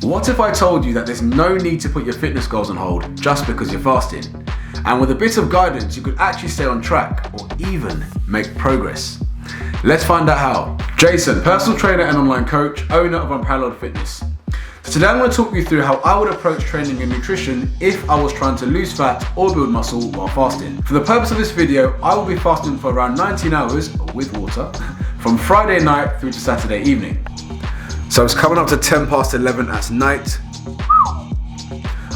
What if I told you that there's no need to put your fitness goals on hold just because you're fasting? And with a bit of guidance, you could actually stay on track or even make progress. Let's find out how. Jason, personal trainer and online coach, owner of Unparalleled Fitness. So today I'm going to talk you through how I would approach training and nutrition if I was trying to lose fat or build muscle while fasting. For the purpose of this video, I will be fasting for around 19 hours with water from Friday night through to Saturday evening. So it's coming up to 10 past 11 at night.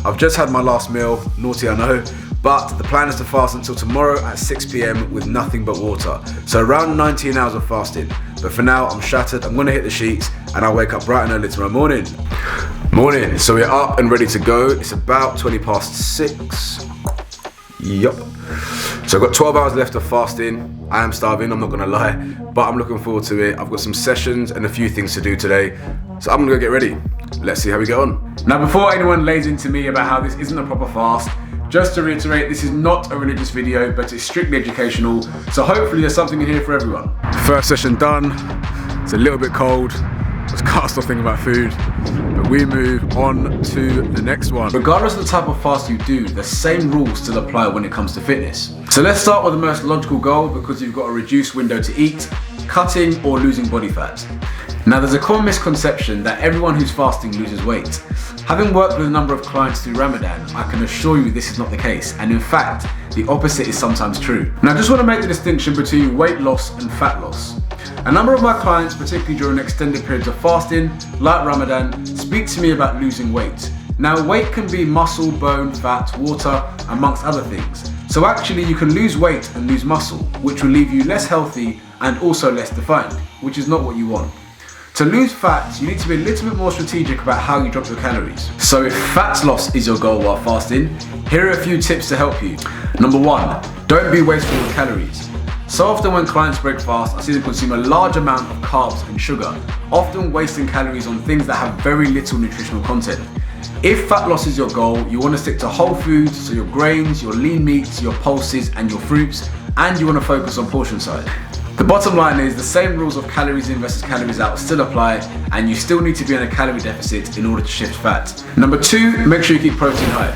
I've just had my last meal, naughty I know, but the plan is to fast until tomorrow at 6 p.m. with nothing but water. So around 19 hours of fasting. But for now, I'm shattered, I'm gonna hit the sheets, and I'll wake up bright and early tomorrow morning. So we're up and ready to go. It's about 20 past 6. Yup. So I've got 12 hours left of fasting. I am starving, I'm not gonna lie, but I'm looking forward to it. I've got some sessions and a few things to do today. So I'm gonna go get ready. Let's see how we get on. Now, before anyone lays into me about how this isn't a proper fast, just to reiterate, this is not a religious video, but it's strictly educational. So hopefully there's something in here for everyone. First session done. It's a little bit cold. I can't stop thinking about food, but we move on to the next one. Regardless of the type of fast you do, the same rules still apply when it comes to fitness. So let's start with the most logical goal, because you've got a reduced window to eat, cutting or losing body fat. Now, there's a common misconception that everyone who's fasting loses weight. Having worked with a number of clients through Ramadan, I can assure you this is not the case, and in fact, the opposite is sometimes true. Now, I just want to make the distinction between weight loss and fat loss. A number of my clients, particularly during extended periods of fasting, like Ramadan, speak to me about losing weight. Now, weight can be muscle, bone, fat, water, amongst other things. So actually, you can lose weight and lose muscle, which will leave you less healthy and also less defined, which is not what you want. To lose fat, you need to be a little bit more strategic about how you drop your calories. So if fat loss is your goal while fasting, here are a few tips to help you. Number 1, don't be wasteful with calories. So often when clients break fast, I see them consume a large amount of carbs and sugar, often wasting calories on things that have very little nutritional content. If fat loss is your goal, you want to stick to whole foods, so your grains, your lean meats, your pulses and your fruits, and you want to focus on portion size. The bottom line is the same rules of calories in versus calories out still apply, and you still need to be in a calorie deficit in order to shift fat. Number 2, make sure you keep protein high.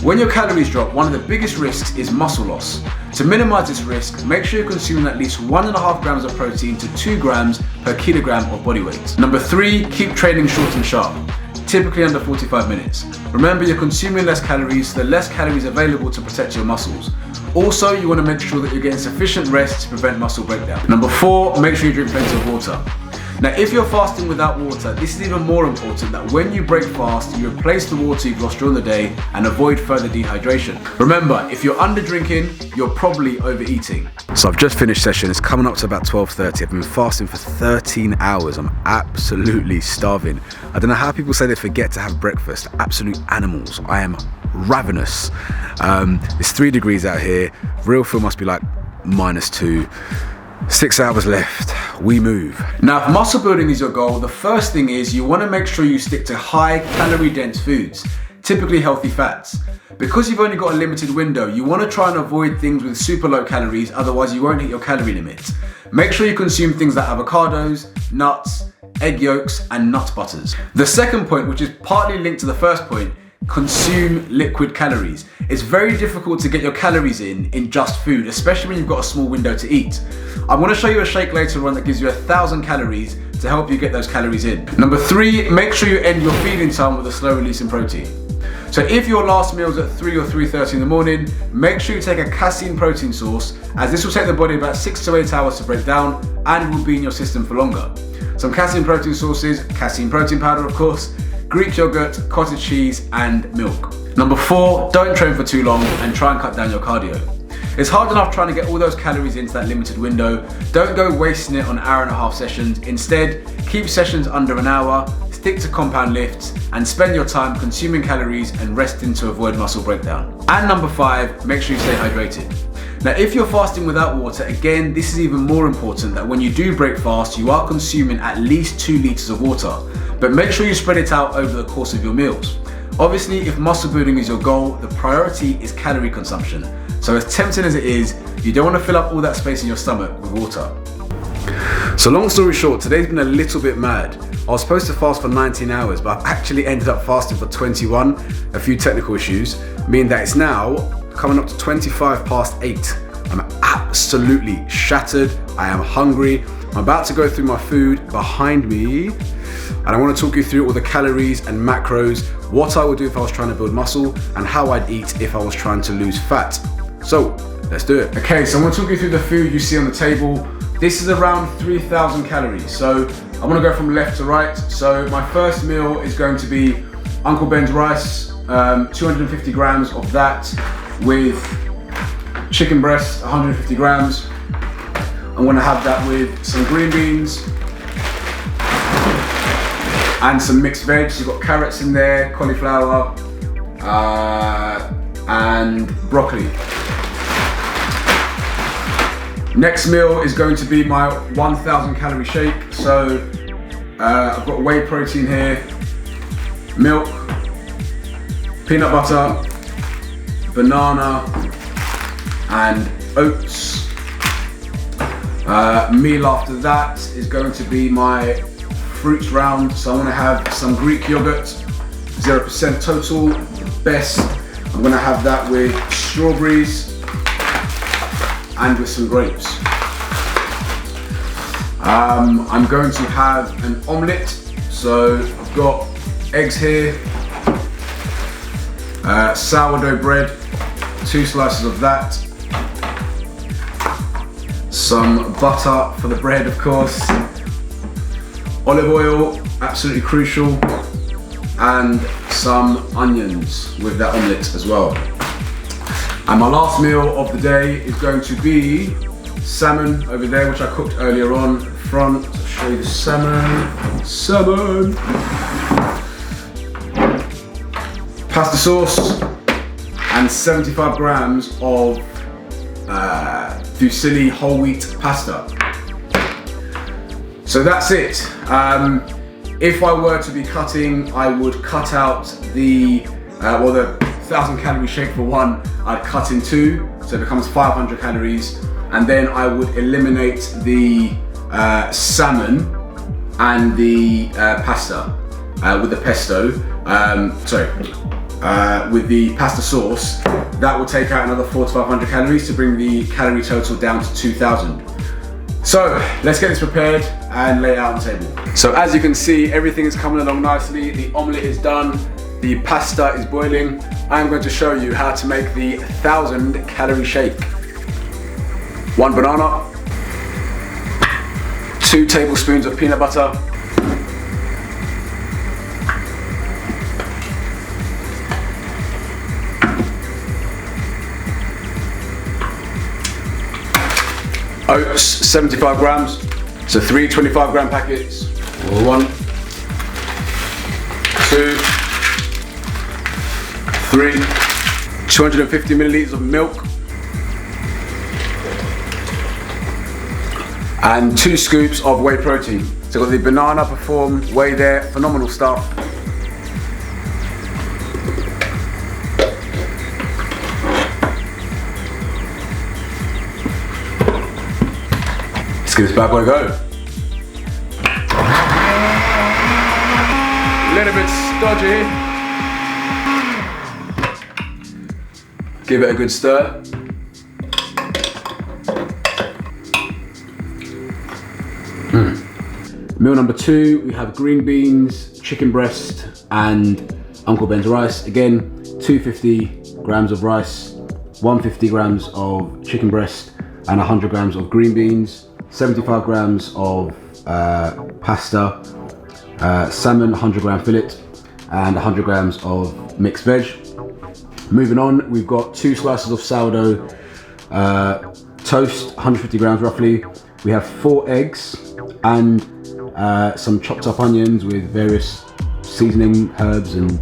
When your calories drop, one of the biggest risks is muscle loss. To minimize this risk, make sure you're consuming at least 1.5 grams of protein to 2 grams per kilogram of body weight. Number 3, keep training short and sharp, typically under 45 minutes. Remember, you're consuming less calories, so the less calories available to protect your muscles. Also, you want to make sure that you're getting sufficient rest to prevent muscle breakdown. Number 4, make sure you drink plenty of water. Now, if you're fasting without water, this is even more important that when you break fast, you replace the water you've lost during the day and avoid further dehydration. Remember, if you're under drinking, you're probably overeating. So I've just finished session, it's coming up to about 12:30. I've been fasting for 13 hours. I'm absolutely starving. I don't know how people say they forget to have breakfast. Absolute animals. I am ravenous. It's 3 degrees out here. Real feel must be like -2. 6 hours left, we move. Now, if muscle building is your goal, the first thing is you want to make sure you stick to high calorie dense foods, typically healthy fats. Because you've only got a limited window, you want to try and avoid things with super low calories, otherwise you won't hit your calorie limit. Make sure you consume things like avocados, nuts, egg yolks, and nut butters. The second point, which is partly linked to the first point, consume liquid calories. It's very difficult to get your calories in just food, especially when you've got a small window to eat. I'm going to show you a shake later on that gives you 1,000 calories to help you get those calories in. Number 3, make sure you end your feeding time with a slow releasing protein. So if your last meal is at 3 or 3:30 in the morning, make sure you take a casein protein source, as this will take the body about 6 to 8 hours to break down and will be in your system for longer. Some casein protein sources, casein protein powder of course, Greek yogurt, cottage cheese, and milk. Number 4, don't train for too long and try and cut down your cardio. It's hard enough trying to get all those calories into that limited window. Don't go wasting it on 1.5 hour sessions. Instead, keep sessions under an hour, stick to compound lifts, and spend your time consuming calories and resting to avoid muscle breakdown. And number 5, make sure you stay hydrated. Now, if you're fasting without water, again, this is even more important that when you do break fast, you are consuming at least 2 liters of water. But make sure you spread it out over the course of your meals. Obviously, if muscle building is your goal, the priority is calorie consumption. So as tempting as it is, you don't want to fill up all that space in your stomach with water. So long story short, today's been a little bit mad. I was supposed to fast for 19 hours, but I've actually ended up fasting for 21. A few technical issues, meaning that it's now coming up to 25 past 8. I'm absolutely shattered. I am hungry. I'm about to go through my food behind me, and I want to talk you through all the calories and macros, what I would do if I was trying to build muscle, and how I'd eat if I was trying to lose fat. So let's do it. Okay, so I'm going to talk you through the food you see on the table. This is around 3,000 calories. So I'm going to go from left to right. So my first meal is going to be Uncle Ben's rice, 250 grams of that with chicken breast, 150 grams. I'm going to have that with some green beans and some mixed veg. So you've got carrots in there, cauliflower, and broccoli. Next meal is going to be my 1,000 calorie shake. So I've got whey protein here, milk, peanut butter, banana, and oats. Meal after that is going to be my fruits round. So I'm going to have some Greek yogurt, 0% total, best. I'm going to have that with strawberries and with some grapes. I'm going to have an omelette. So I've got eggs here, sourdough bread, 2 slices of that, some butter for the bread, of course, olive oil, absolutely crucial, and some onions with that omelette as well. And my last meal of the day is going to be salmon over there, which I cooked earlier on. Front, I'll show you the salmon. Pasta sauce and 75 grams of fusilli whole wheat pasta. So that's it. If I were to be cutting, I would cut out the 1,000 calorie shake for one. I'd cut in 2, so it becomes 500 calories, and then I would eliminate the salmon and the pasta with the pesto. With the pasta sauce. That will take out another 400 to 500 calories to bring the calorie total down to 2,000. So let's get this prepared and lay it out on the table. So as you can see, everything is coming along nicely. The omelette is done. The pasta is boiling. I'm going to show you how to make the 1,000 calorie shake. 1 banana, 2 tablespoons of peanut butter, oats, 75 grams, so 3 25 gram packets. 1, 2, 3, 250 milliliters of milk, and 2 scoops of whey protein. So got the Banana Perform whey there, phenomenal stuff. Let's give this bad boy a go. A little bit stodgy. Give it a good stir. Meal number 2, we have green beans, chicken breast, and Uncle Ben's rice. Again, 250 grams of rice, 150 grams of chicken breast, and 100 grams of green beans, 75 grams of pasta, salmon 100 gram fillet, and 100 grams of mixed veg. Moving on, we've got 2 slices of sourdough toast, 150 grams roughly. We have 4 eggs and some chopped up onions with various seasoning herbs and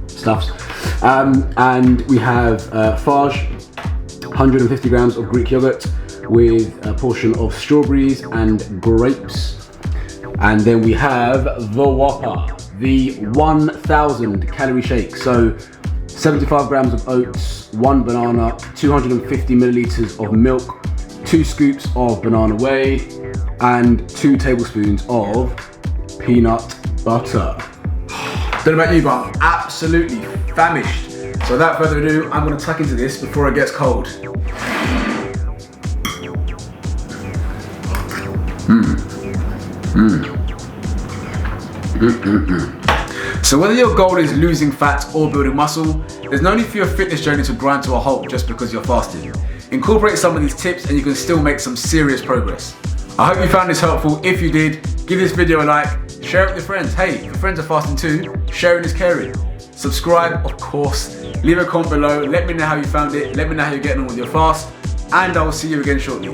stuffs. And we have farge, 150 grams of Greek yogurt with a portion of strawberries and grapes. And then we have the Whopper, the 1,000 calorie shake. So 75 grams of oats, 1 banana, 250 milliliters of milk, 2 scoops of banana whey, and 2 tablespoons of peanut butter. Don't know about you, but I'm absolutely famished. So without further ado, I'm gonna tuck into this before it gets cold. So whether your goal is losing fat or building muscle, there's no need for your fitness journey to grind to a halt just because you're fasting. Incorporate some of these tips and you can still make some serious progress. I hope you found this helpful. If you did, give this video a like, share it with your friends. Hey, if your friends are fasting too, sharing is caring. Subscribe, of course. Leave a comment below. Let me know how you found it. Let me know how you're getting on with your fast. And I will see you again shortly.